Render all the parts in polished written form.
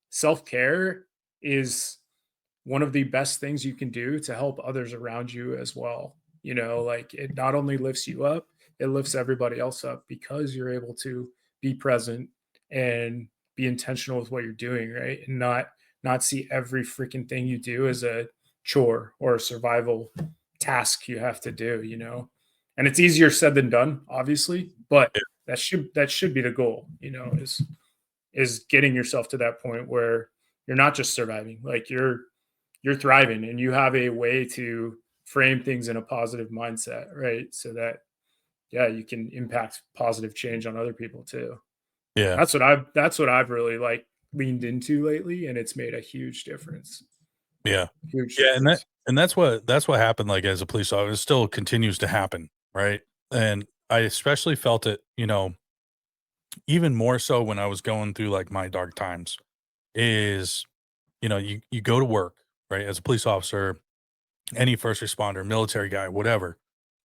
Self-care is one of the best things you can do to help others around you as well. Like it not only lifts you up, it lifts everybody else up because you're able to be present and be intentional with what you're doing, right? And not see every freaking thing you do as a chore or a survival task you have to do. And it's easier said than done, obviously, but Yeah. that should be the goal, is getting yourself to that point where you're not just surviving, like you're thriving and you have a way to frame things in a positive mindset, right? So that yeah, you can impact positive change on other people too. Yeah. That's what I've really like leaned into lately, and it's made a huge difference. Yeah. Huge Yeah, and difference. that's what happened, like, as a police officer. It still continues to happen, right? And I especially felt it, even more so when I was going through, like, my dark times is, you go to work, right, as a police officer, any first responder, military guy, whatever,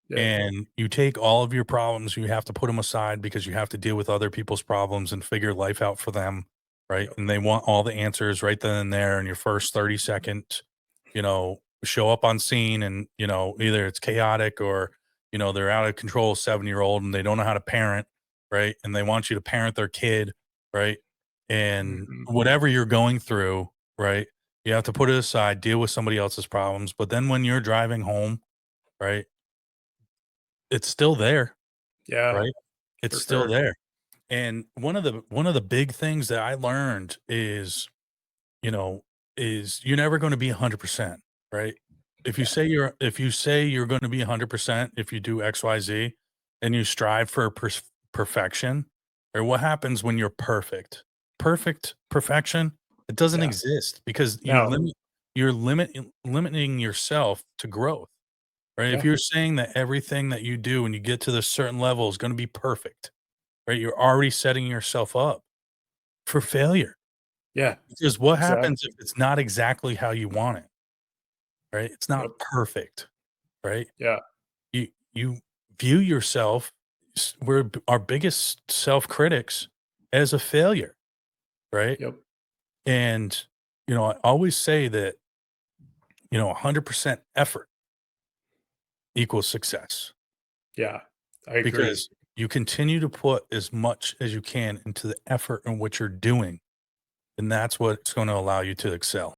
Yeah. and you take all of your problems, you have to put them aside because you have to deal with other people's problems and figure life out for them, right? Yep. And they want all the answers right then and there in your first 30-second, show up on scene and, either it's chaotic or, they're out of control 7-year-old and they don't know how to parent, right? And they want you to parent their kid, right? And Mhm. whatever you're going through, right? You have to put it aside, deal with somebody else's problems. But then when you're driving home, right? It's still there, Yeah, right? It's for still sure. there. And one of the big things that I learned you know, is you're never gonna be 100%, right? Yeah. If you say you're gonna be 100% if you do XYZ and you strive for perfection, or what happens when you're perfect? Perfect perfection, it doesn't Yeah. exist because No. you're limiting yourself to growth. Right? If Yeah. you're saying that everything that you do when you get to this certain level is gonna be perfect, right? You're already setting yourself up for failure. Yeah. Because what happens if Exactly. it's not exactly how you want it, right? It's not Yep. perfect, right? Yeah. You view yourself we're our biggest self-critics as a failure, right? Yep. And, I always say that, 100% effort equals success. Yeah. I agree. Because you continue to put as much as you can into the effort in what you're doing, and that's what's gonna allow you to excel.